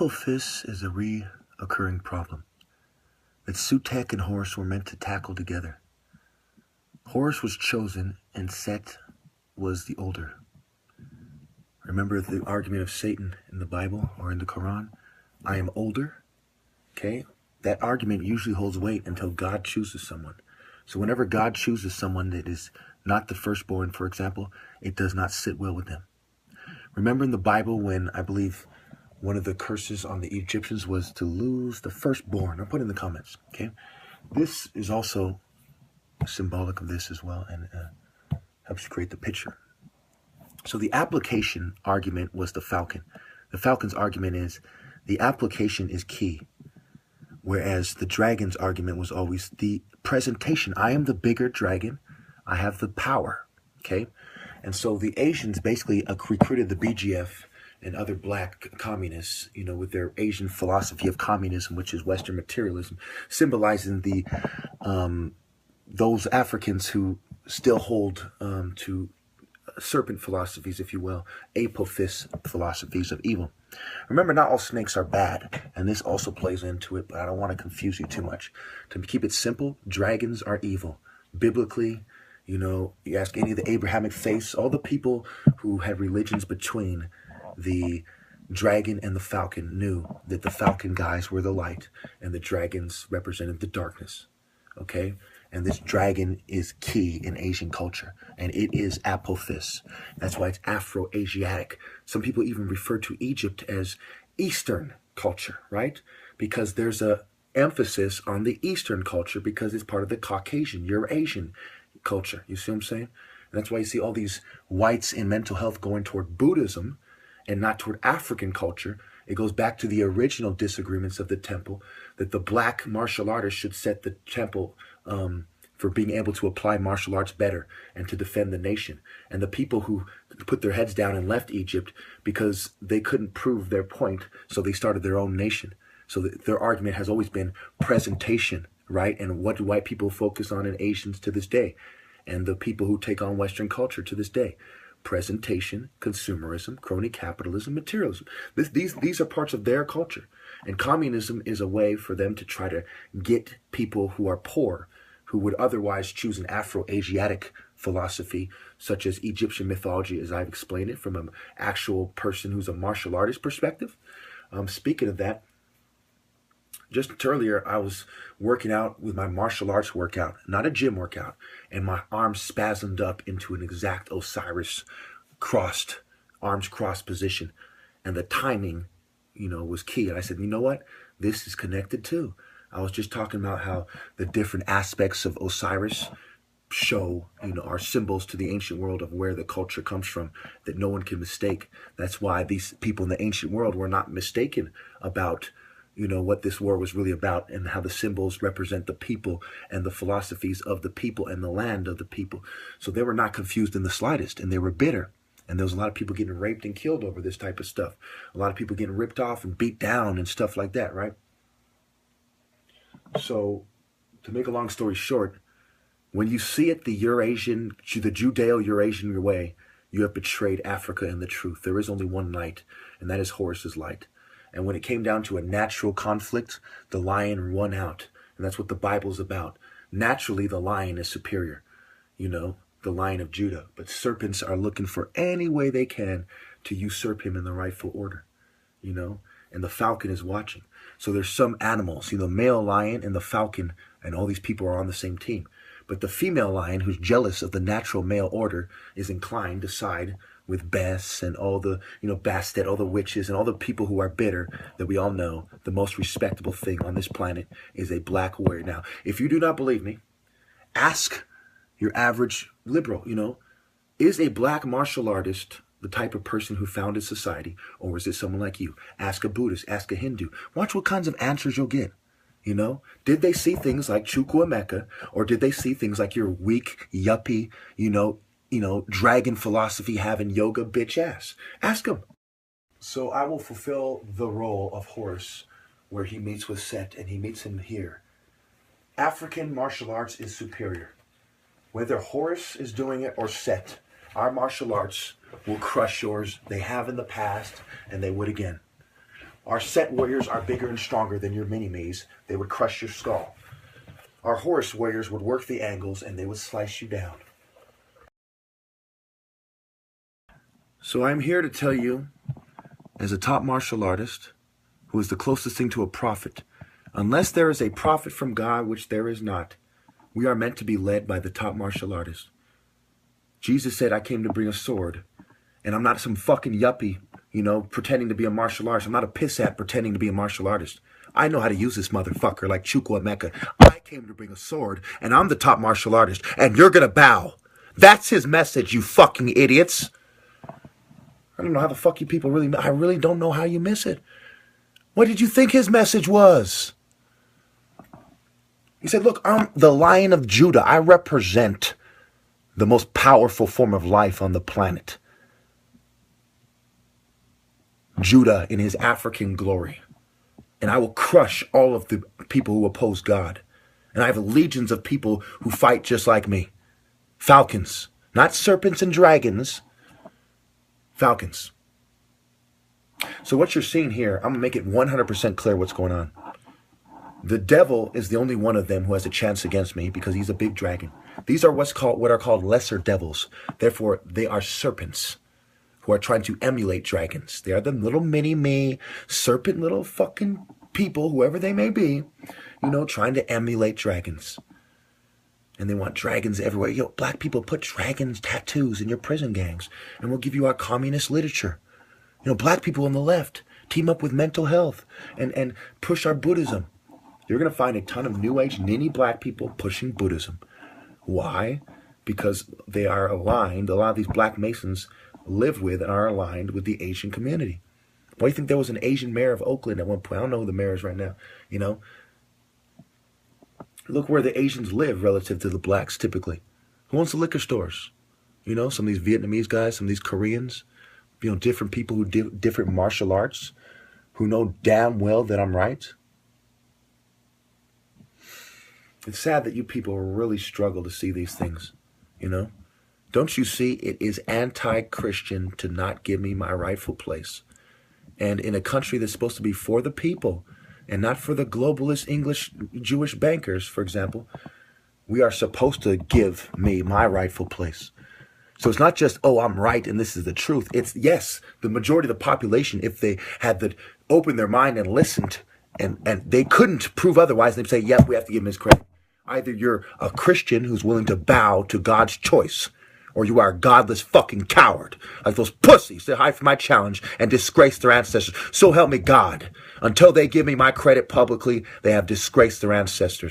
Apophis is a reoccurring problem that Sutek and Horus were meant to tackle together. Horus was chosen and Set was the older. Remember the argument of Satan in the Bible or in the Quran? I am older. Okay? That argument usually holds weight until God chooses someone. So whenever God chooses someone that is not the firstborn, for example, it does not sit well with them. Remember in the Bible when I believe one of the curses on the Egyptians was to lose the firstborn. I'll put it in the comments, okay? This is also symbolic of this as well and helps create the picture. So the application argument was the falcon. The falcon's argument is the application is key, whereas the dragon's argument was always the presentation. I am the bigger dragon. I have the power, okay? And so the Asians basically recruited the BGF and other black communists, with their Asian philosophy of communism, which is Western materialism, symbolizing the those Africans who still hold to serpent philosophies, if you will, apophis philosophies of evil. Remember, not all snakes are bad, and this also plays into it, but I don't want to confuse you too much. To keep it simple, dragons are evil. Biblically, you ask any of the Abrahamic faiths, all the people who had religions between the dragon and the falcon knew that the falcon guys were the light and the dragons represented the darkness, okay? And this dragon is key in Asian culture, and it is apophis. That's why it's Afro-Asiatic. Some people even refer to Egypt as Eastern culture, right? Because there's a emphasis on the Eastern culture because it's part of the Caucasian, Eurasian culture. You see what I'm saying? And that's why you see all these whites in mental health going toward Buddhism and not toward African culture. It goes back to the original disagreements of the temple, that the black martial artists should set the temple for being able to apply martial arts better and to defend the nation. And the people who put their heads down and left Egypt because they couldn't prove their point, so they started their own nation. So their argument has always been presentation, right? And what do white people focus on in Asians to this day? And the people who take on Western culture to this day? Presentation, consumerism, crony capitalism, materialism. These are parts of their culture. And communism is a way for them to try to get people who are poor, who would otherwise choose an Afro-Asiatic philosophy, such as Egyptian mythology, as I've explained it, from an actual person who's a martial artist perspective. Speaking of that, just earlier, I was working out with my martial arts workout, not a gym workout, and my arms spasmed up into an exact Osiris arms crossed position. And the timing, was key. And I said, you know what? This is connected too. I was just talking about how the different aspects of Osiris show, are symbols to the ancient world of where the culture comes from that no one can mistake. That's why these people in the ancient world were not mistaken about what this war was really about and how the symbols represent the people and the philosophies of the people and the land of the people. So they were not confused in the slightest, and they were bitter. And there was a lot of people getting raped and killed over this type of stuff. A lot of people getting ripped off and beat down and stuff like that, right? So to make a long story short, when you see it the Judeo-Eurasian way, you have betrayed Africa and the truth. There is only one light, and that is Horus's light. And when it came down to a natural conflict, the lion won out. And that's what the Bible's about. Naturally, the lion is superior, the Lion of Judah. But serpents are looking for any way they can to usurp him in the rightful order, and the falcon is watching. So there's some animals, the male lion and the falcon, and all these people are on the same team. But the female lion, who's jealous of the natural male order, is inclined to side with Bess and all the, Bastet, all the witches and all the people who are bitter that we all know. The most respectable thing on this planet is a black warrior. Now, if you do not believe me, ask your average liberal, is a black martial artist the type of person who founded society, or is it someone like you? Ask a Buddhist, ask a Hindu. Watch what kinds of answers you'll get. Did they see things like Chukwuemeka, or did they see things like your weak, yuppie, dragon philosophy having yoga bitch ass? Ask them. So I will fulfill the role of Horus where he meets with Set and he meets him here. African martial arts is superior. Whether Horus is doing it or Set, our martial arts will crush yours. They have in the past and they would again. Our set warriors are bigger and stronger than your mini-me's. They would crush your skull. Our horse warriors would work the angles and they would slice you down. So I'm here to tell you, as a top martial artist, who is the closest thing to a prophet, unless there is a prophet from God, which there is not, we are meant to be led by the top martial artist. Jesus said, I came to bring a sword. And I'm not some fucking yuppie, pretending to be a martial artist. I'm not a pissat pretending to be a martial artist. I know how to use this motherfucker like Chukwuemeka. I came to bring a sword, and I'm the top martial artist, and you're gonna bow. That's his message, you fucking idiots. I don't know how the fuck you people I really don't know how you miss it. What did you think his message was? He said, look, I'm the Lion of Judah. I represent the most powerful form of life on the planet. Judah in his African glory. And I will crush all of the people who oppose God. And I have legions of people who fight just like me. Falcons. Not serpents and dragons. Falcons. So what you're seeing here, I'm going to make it 100% clear what's going on. The devil is the only one of them who has a chance against me because he's a big dragon. These are what are called lesser devils. Therefore, they are serpents who are trying to emulate dragons. They are the little mini-me, serpent little fucking people, whoever they may be, trying to emulate dragons. And they want dragons everywhere. Yo, black people, put dragons tattoos in your prison gangs, and we'll give you our communist literature. Black people on the left, team up with mental health and push our Buddhism. You're going to find a ton of New Age ninny black people pushing Buddhism. Why? Because they are aligned. A lot of these black Masons live with and are aligned with the Asian community. Why do you think there was an Asian mayor of Oakland at one point? I don't know who the mayor is right now. Look where the Asians live relative to the blacks typically. Who owns the liquor stores? Some of these Vietnamese guys, some of these Koreans, different people who do different martial arts, who know damn well that I'm right. It's sad that you people really struggle to see these things, Don't you see it is anti-Christian to not give me my rightful place? And in a country that's supposed to be for the people and not for the globalist English Jewish bankers, for example, we are supposed to give me my rightful place. So it's not just, oh, I'm right and this is the truth. It's, yes, the majority of the population, if they had opened their mind and listened and they couldn't prove otherwise, they'd say, yep, we have to give him his credit. Either you're a Christian who's willing to bow to God's choice, or you are a godless fucking coward, like those pussies that hide from my challenge and disgrace their ancestors. So help me God. Until they give me my credit publicly, they have disgraced their ancestors.